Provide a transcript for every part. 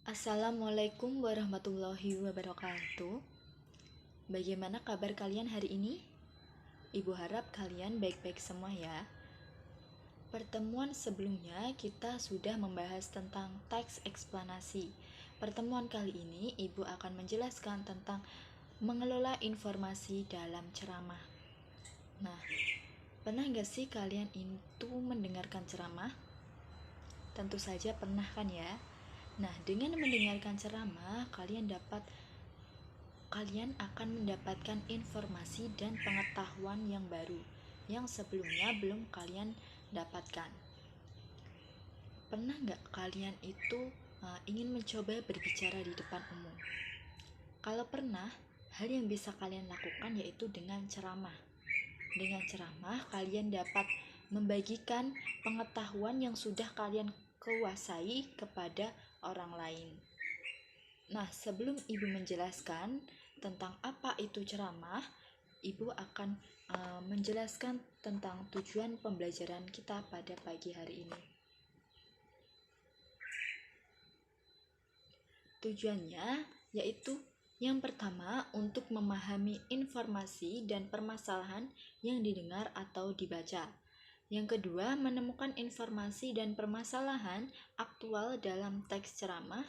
Assalamualaikum warahmatullahi wabarakatuh. Bagaimana kabar kalian hari ini? Ibu harap kalian baik-baik semua ya. Pertemuan sebelumnya kita sudah membahas tentang teks eksplanasi. Pertemuan kali ini Ibu akan menjelaskan tentang mengelola informasi dalam ceramah. Nah, pernah nggak sih kalian itu mendengarkan ceramah? Tentu saja pernah kan ya? Nah, dengan mendengarkan ceramah, kalian akan mendapatkan informasi dan pengetahuan yang baru yang sebelumnya belum kalian dapatkan. Pernah nggak kalian itu ingin mencoba berbicara di depan umum? Kalau pernah, hal yang bisa kalian lakukan yaitu dengan ceramah. Dengan ceramah, kalian dapat membagikan pengetahuan yang sudah kalian kuasai kepada orang lain. Nah, sebelum Ibu menjelaskan tentang apa itu ceramah, Ibu akan menjelaskan tentang tujuan pembelajaran kita pada pagi hari ini. Tujuannya yaitu yang pertama untuk memahami informasi dan permasalahan yang didengar atau dibaca. Yang kedua, menemukan informasi dan permasalahan aktual dalam teks ceramah.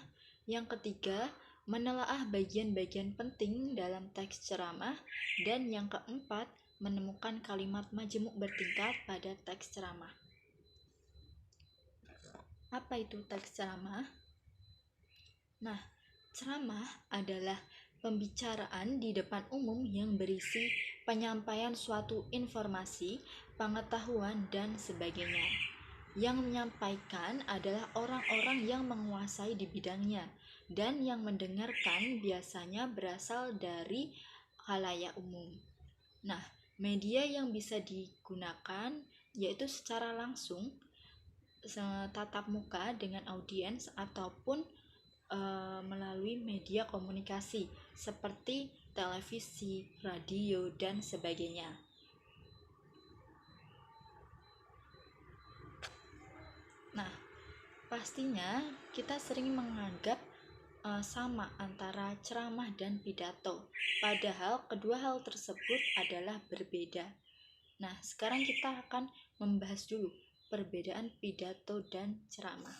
Yang ketiga, menelaah bagian-bagian penting dalam teks ceramah. Dan yang keempat, menemukan kalimat majemuk bertingkat pada teks ceramah. Apa itu teks ceramah? Nah, ceramah adalah pembicaraan di depan umum yang berisi penyampaian suatu informasi, pengetahuan, dan sebagainya. Yang menyampaikan adalah orang-orang yang menguasai di bidangnya, dan yang mendengarkan biasanya berasal dari khalayak umum. Nah, media yang bisa digunakan yaitu secara langsung, tatap muka dengan audiens, ataupun melalui media komunikasi seperti televisi, radio, dan sebagainya. Nah, pastinya kita sering menganggap sama antara ceramah dan pidato, padahal kedua hal tersebut adalah berbeda. Nah, sekarang kita akan membahas dulu perbedaan pidato dan ceramah.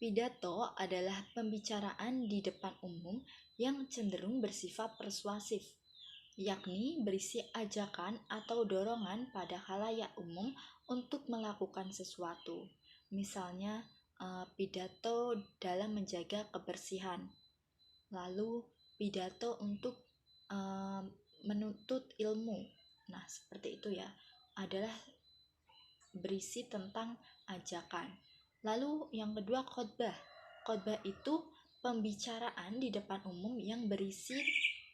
Pidato adalah pembicaraan di depan umum yang cenderung bersifat persuasif, yakni berisi ajakan atau dorongan pada khalayak umum untuk melakukan sesuatu. Misalnya, pidato dalam menjaga kebersihan, lalu pidato untuk menuntut ilmu. Nah, seperti itu ya, adalah berisi tentang ajakan. Lalu yang kedua, khotbah. Khotbah itu pembicaraan di depan umum yang berisi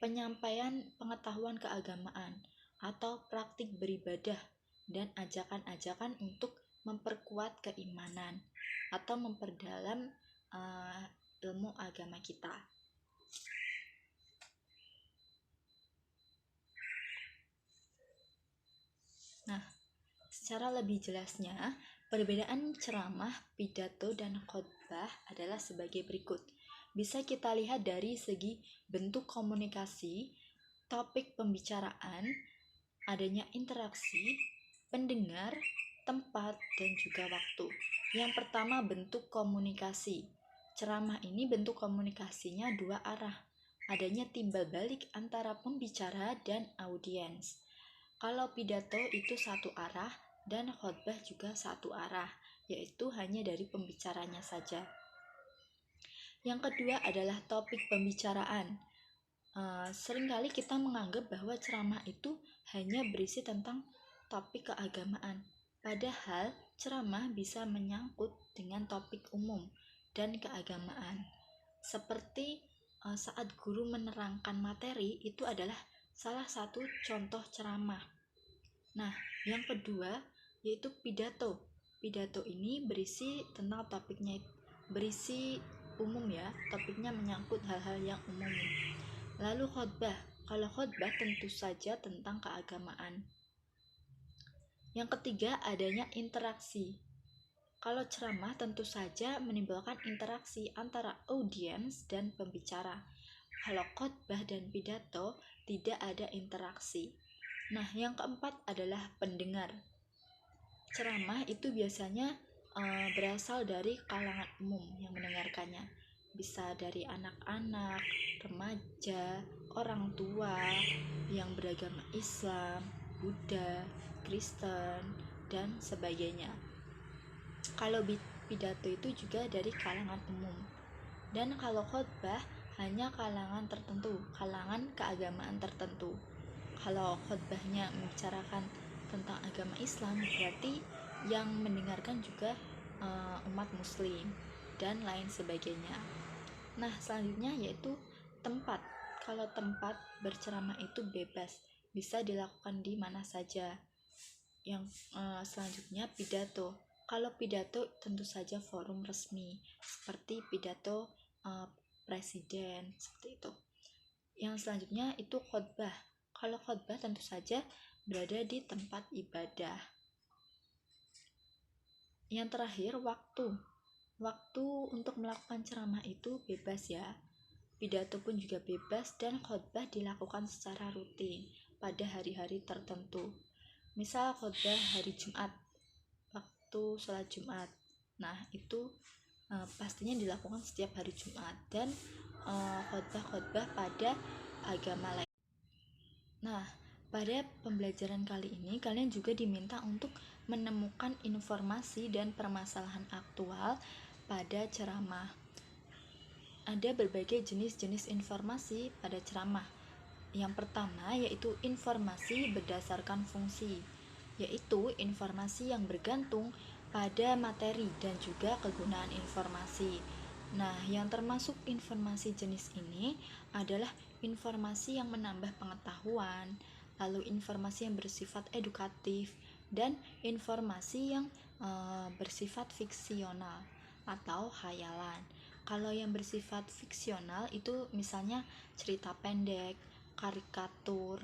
penyampaian pengetahuan keagamaan atau praktik beribadah dan ajakan-ajakan untuk memperkuat keimanan atau memperdalam ilmu agama kita. Nah, secara lebih jelasnya, perbedaan ceramah, pidato, dan khotbah adalah sebagai berikut. Bisa kita lihat dari segi bentuk komunikasi, topik pembicaraan, adanya interaksi, pendengar, tempat, dan juga waktu. Yang pertama, bentuk komunikasi. Ceramah ini bentuk komunikasinya dua arah. Adanya timbal balik antara pembicara dan audiens. Kalau pidato itu satu arah dan khotbah juga satu arah, yaitu hanya dari pembicaranya saja. Yang kedua adalah topik pembicaraan. Seringkali kita menganggap bahwa ceramah itu hanya berisi tentang topik keagamaan, padahal ceramah bisa menyangkut dengan topik umum dan keagamaan. Seperti saat guru menerangkan materi, itu adalah salah satu contoh ceramah. Nah, yang kedua yaitu pidato. Pidato ini berisi tentang topiknya, berisi umum ya, topiknya menyangkut hal-hal yang umum. Lalu khotbah. Kalau khotbah tentu saja tentang keagamaan. Yang ketiga adanya interaksi. Kalau ceramah tentu saja menimbulkan interaksi antara audiens dan pembicara. Kalau khotbah dan pidato tidak ada interaksi. Nah, yang keempat adalah pendengar. Ceramah itu biasanya berasal dari kalangan umum yang mendengarkannya. Bisa dari anak-anak, remaja, orang tua yang beragama Islam, Buddha, Kristen, dan sebagainya. Kalau pidato itu juga dari kalangan umum. Dan kalau khotbah hanya kalangan tertentu, kalangan keagamaan tertentu. Kalau khotbahnya membicarakan tentang agama Islam, berarti yang mendengarkan juga umat muslim dan lain sebagainya. Nah, selanjutnya yaitu tempat. Kalau tempat berceramah itu bebas, bisa dilakukan di mana saja. Yang selanjutnya pidato. Kalau pidato tentu saja forum resmi seperti pidato presiden seperti itu. Yang selanjutnya itu khotbah. Kalau khotbah tentu saja berada di tempat ibadah. Yang terakhir waktu. Waktu untuk melakukan ceramah itu bebas ya. Pidato pun juga bebas dan khotbah dilakukan secara rutin pada hari-hari tertentu. Misal khotbah hari Jumat, waktu sholat Jumat. Nah, itu pastinya dilakukan setiap hari Jumat dan khotbah-khotbah pada agama lain. Nah, pada pembelajaran kali ini kalian juga diminta untuk menemukan informasi dan permasalahan aktual pada ceramah. Ada berbagai jenis-jenis informasi pada ceramah. Yang pertama yaitu informasi berdasarkan fungsi, yaitu informasi yang bergantung pada materi dan juga kegunaan informasi. Nah, yang termasuk informasi jenis ini adalah informasi yang menambah pengetahuan, lalu informasi yang bersifat edukatif, dan informasi yang bersifat fiksional atau khayalan. Kalau yang bersifat fiksional itu misalnya cerita pendek, karikatur,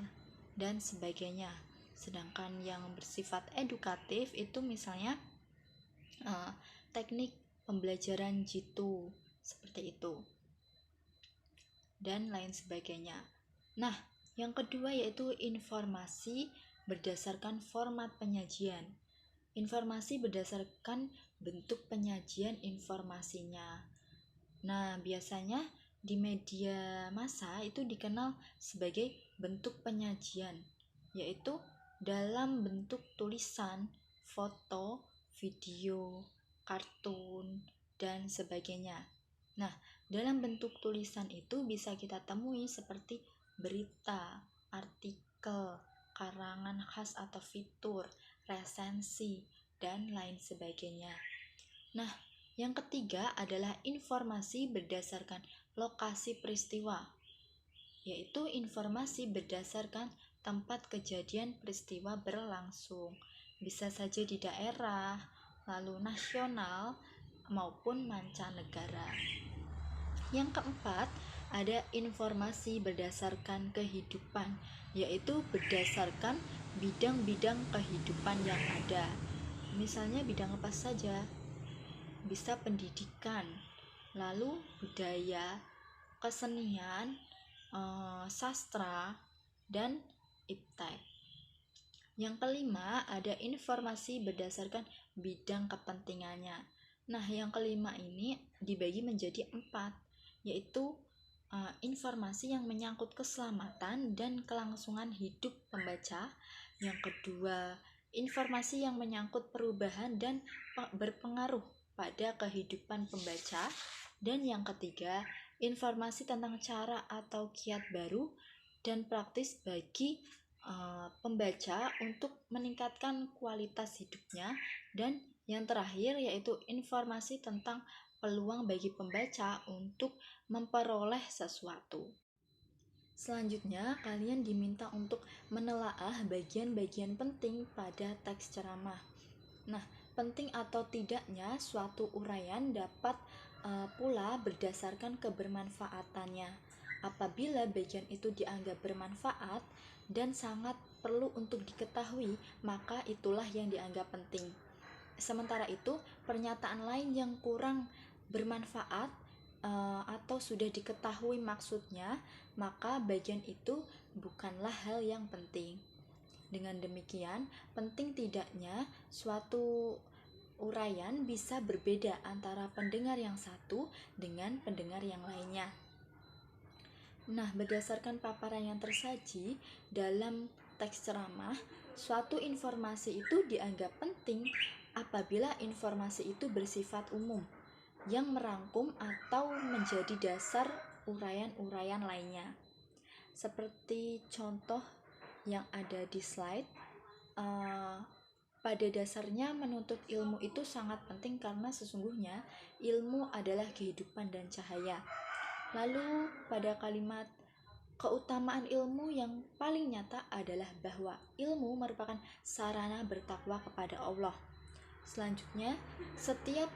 dan sebagainya. Sedangkan yang bersifat edukatif itu misalnya teknik pembelajaran jitu seperti itu dan lain sebagainya. Nah, yang kedua yaitu informasi berdasarkan format penyajian. Informasi berdasarkan bentuk penyajian informasinya. Nah, biasanya di media massa itu dikenal sebagai bentuk penyajian, yaitu dalam bentuk tulisan, foto, video, kartun, dan sebagainya. Nah, dalam bentuk tulisan itu bisa kita temui seperti berita, artikel, karangan khas atau fitur, resensi, dan lain sebagainya. Nah, yang ketiga adalah informasi berdasarkan lokasi peristiwa, yaitu informasi berdasarkan tempat kejadian peristiwa berlangsung. Bisa saja di daerah, lalu nasional, maupun mancanegara. Yang keempat, ada informasi berdasarkan kehidupan, yaitu berdasarkan bidang-bidang kehidupan yang ada. Misalnya bidang apa saja? Bisa pendidikan, lalu budaya, kesenian, sastra, dan iptek. Yang kelima ada informasi berdasarkan bidang kepentingannya. Nah, yang kelima ini dibagi menjadi 4, yaitu informasi yang menyangkut keselamatan dan kelangsungan hidup pembaca. Yang kedua, informasi yang menyangkut perubahan dan berpengaruh pada kehidupan pembaca. Dan yang ketiga, informasi tentang cara atau kiat baru dan praktis bagi pembaca untuk meningkatkan kualitas hidupnya. Dan yang terakhir yaitu informasi tentang peluang bagi pembaca untuk memperoleh sesuatu. Selanjutnya, kalian diminta untuk menelaah bagian-bagian penting pada teks ceramah. Nah, penting atau tidaknya suatu uraian dapat pula berdasarkan kebermanfaatannya. Apabila bagian itu dianggap bermanfaat dan sangat perlu untuk diketahui, maka itulah yang dianggap penting. Sementara itu, pernyataan lain yang kurang bermanfaat atau sudah diketahui maksudnya, maka bagian itu bukanlah hal yang penting. Dengan demikian, penting tidaknya suatu uraian bisa berbeda antara pendengar yang satu dengan pendengar yang lainnya. Nah, berdasarkan paparan yang tersaji dalam teks ceramah, suatu informasi itu dianggap penting apabila informasi itu bersifat umum, yang merangkum atau menjadi dasar uraian-uraian lainnya. Seperti contoh yang ada di slide, pada dasarnya menuntut ilmu itu sangat penting karena sesungguhnya ilmu adalah kehidupan dan cahaya. Lalu pada kalimat keutamaan ilmu yang paling nyata adalah bahwa ilmu merupakan sarana bertakwa kepada Allah. Selanjutnya, setiap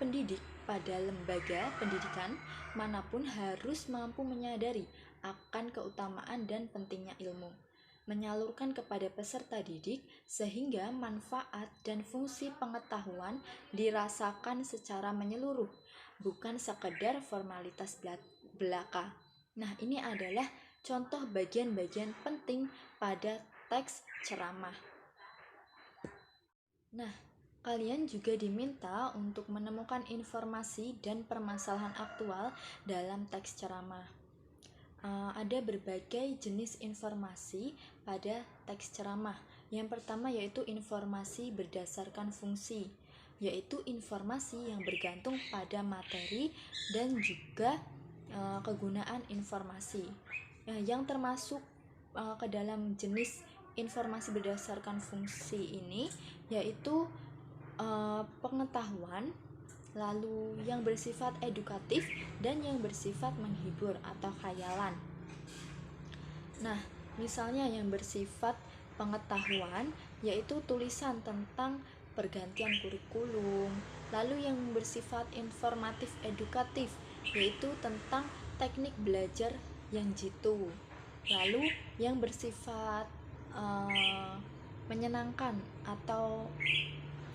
pendidik pada lembaga pendidikan manapun harus mampu menyadari akan keutamaan dan pentingnya ilmu, menyalurkan kepada peserta didik sehingga manfaat dan fungsi pengetahuan dirasakan secara menyeluruh, bukan sekedar formalitas belaka. Nah, ini adalah contoh bagian-bagian penting pada teks ceramah. Nah, kalian juga diminta untuk menemukan informasi dan permasalahan aktual dalam teks ceramah. Ada berbagai jenis informasi pada teks ceramah. Yang pertama yaitu informasi berdasarkan fungsi, yaitu informasi yang bergantung pada materi dan juga kegunaan informasi. Yang termasuk ke dalam jenis informasi berdasarkan fungsi ini yaitu pengetahuan, lalu yang bersifat edukatif dan yang bersifat menghibur atau khayalan. Nah, misalnya yang bersifat pengetahuan yaitu tulisan tentang pergantian kurikulum, lalu yang bersifat informatif edukatif yaitu tentang teknik belajar yang jitu, lalu yang bersifat menyenangkan atau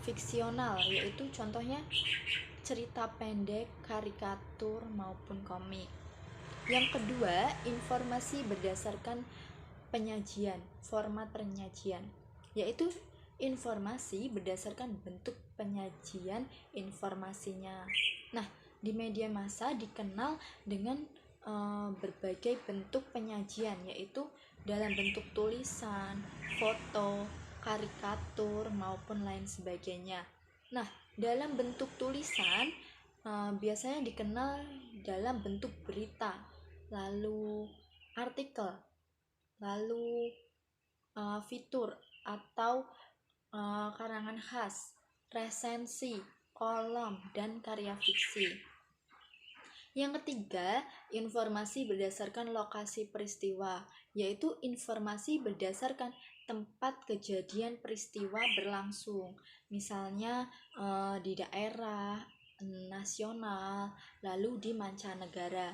fiksional yaitu contohnya cerita pendek, karikatur maupun komik. Yang kedua, informasi berdasarkan penyajian, format penyajian, yaitu informasi berdasarkan bentuk penyajian informasinya. Nah, di media massa dikenal dengan berbagai bentuk penyajian, yaitu dalam bentuk tulisan, foto, karikatur, maupun lain sebagainya. Nah, dalam bentuk tulisan biasanya dikenal dalam bentuk berita, lalu artikel, lalu fitur atau karangan khas, resensi, kolom, dan karya fiksi. Yang ketiga, informasi berdasarkan lokasi peristiwa, yaitu informasi berdasarkan tempat kejadian peristiwa berlangsung, misalnya di daerah, nasional, lalu di mancanegara.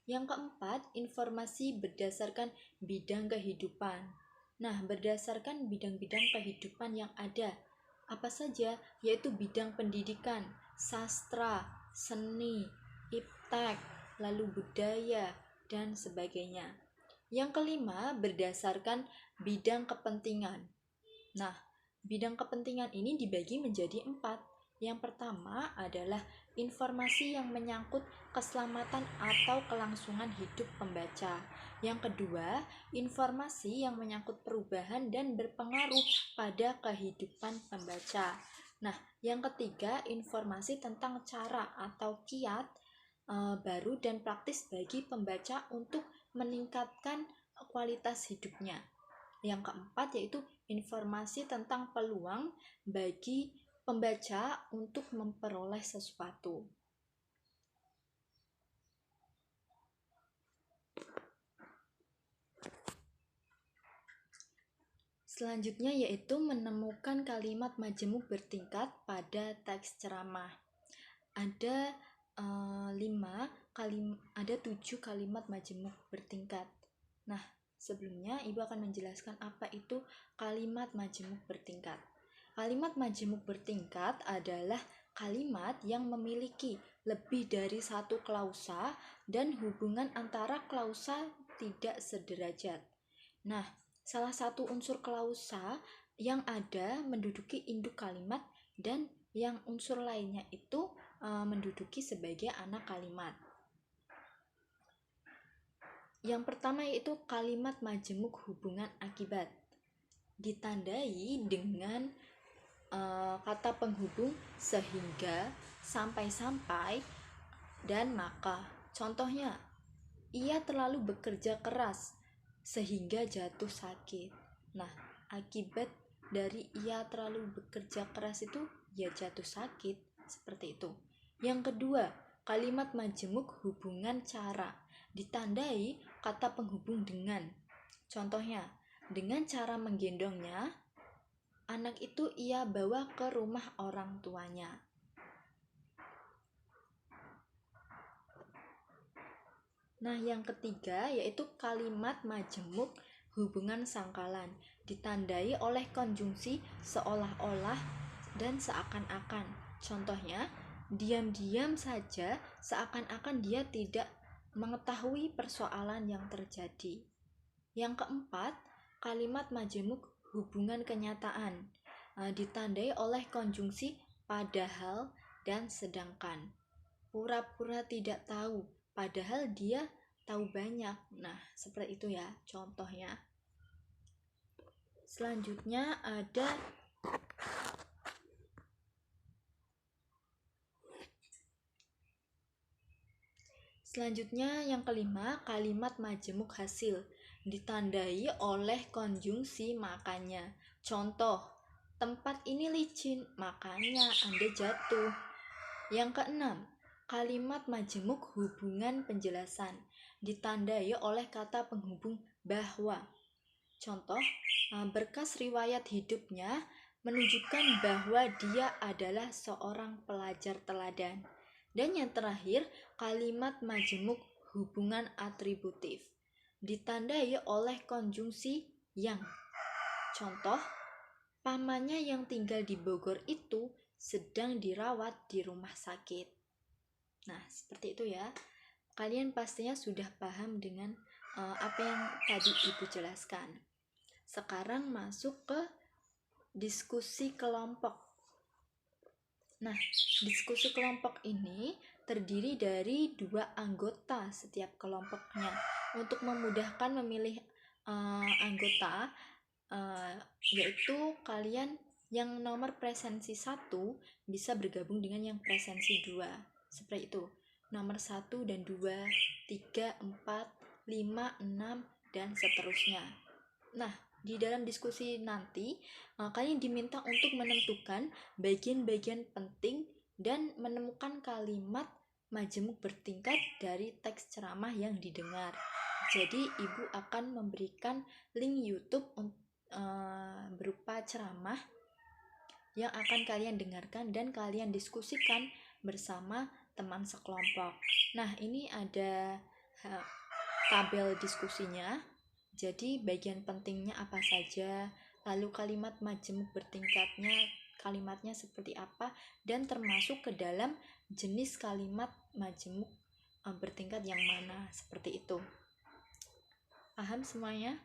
Yang keempat, informasi berdasarkan bidang kehidupan. Nah, berdasarkan bidang-bidang kehidupan yang ada, apa saja? Yaitu bidang pendidikan, sastra, seni, iptek, lalu budaya, dan sebagainya. Yang kelima, berdasarkan bidang kepentingan. Nah, bidang kepentingan ini dibagi menjadi 4. Yang pertama adalah informasi yang menyangkut keselamatan atau kelangsungan hidup pembaca. Yang kedua, informasi yang menyangkut perubahan dan berpengaruh pada kehidupan pembaca. Nah, yang ketiga, informasi tentang cara atau kiat baru dan praktis bagi pembaca untuk meningkatkan kualitas hidupnya. Yang keempat yaitu informasi tentang peluang bagi pembaca untuk memperoleh sesuatu. Selanjutnya yaitu menemukan kalimat majemuk bertingkat pada teks ceramah. Ada 7 kalimat majemuk bertingkat. Nah, sebelumnya Ibu akan menjelaskan apa itu kalimat majemuk bertingkat. Kalimat majemuk bertingkat adalah kalimat yang memiliki lebih dari satu klausa dan hubungan antara klausa tidak sederajat. Nah, salah satu unsur klausa yang ada menduduki induk kalimat dan yang unsur lainnya itu menduduki sebagai anak kalimat. Yang pertama yaitu kalimat majemuk hubungan akibat. Ditandai dengan kata penghubung sehingga, sampai-sampai, dan maka. Contohnya, ia terlalu bekerja keras sehingga jatuh sakit. Nah, akibat dari ia terlalu bekerja keras itu ya jatuh sakit, seperti itu. Yang kedua, kalimat majemuk hubungan cara. Ditandai kata penghubung dengan. Contohnya, dengan cara menggendongnya, anak itu ia bawa ke rumah orang tuanya. Nah, yang ketiga yaitu kalimat majemuk hubungan sangkalan. Ditandai oleh konjungsi seolah-olah dan seakan-akan. Contohnya, diam-diam saja seakan-akan dia tidak mengetahui persoalan yang terjadi. Yang keempat, kalimat majemuk hubungan kenyataan. Ditandai oleh konjungsi padahal dan sedangkan. Pura-pura tidak tahu, padahal dia tahu banyak. Nah, seperti itu ya contohnya. Selanjutnya yang kelima, kalimat majemuk hasil. Ditandai oleh konjungsi makanya. Contoh, tempat ini licin, makanya Anda jatuh. Yang keenam, kalimat majemuk hubungan penjelasan. Ditandai oleh kata penghubung bahwa. Contoh, berkas riwayat hidupnya menunjukkan bahwa dia adalah seorang pelajar teladan. Dan yang terakhir, kalimat majemuk hubungan atributif. Ditandai oleh konjungsi yang. Contoh, pamannya yang tinggal di Bogor itu sedang dirawat di rumah sakit. Nah, seperti itu ya. Kalian pastinya sudah paham dengan apa yang tadi Ibu jelaskan. Sekarang masuk ke diskusi kelompok. Nah, diskusi kelompok ini terdiri dari 2 anggota setiap kelompoknya. Untuk memudahkan memilih anggota, yaitu kalian yang nomor presensi 1 bisa bergabung dengan yang presensi 2. Seperti itu. Nomor 1 dan 2, 3, 4, 5, 6, dan seterusnya. Nah, di dalam diskusi nanti, kalian diminta untuk menentukan bagian-bagian penting dan menemukan kalimat majemuk bertingkat dari teks ceramah yang didengar. Jadi, Ibu akan memberikan link YouTube berupa ceramah yang akan kalian dengarkan dan kalian diskusikan bersama teman sekelompok. Nah, ini ada tabel diskusinya. Jadi bagian pentingnya apa saja, lalu kalimat majemuk bertingkatnya, kalimatnya seperti apa, dan termasuk ke dalam jenis kalimat majemuk bertingkat yang mana, seperti itu. Paham semuanya?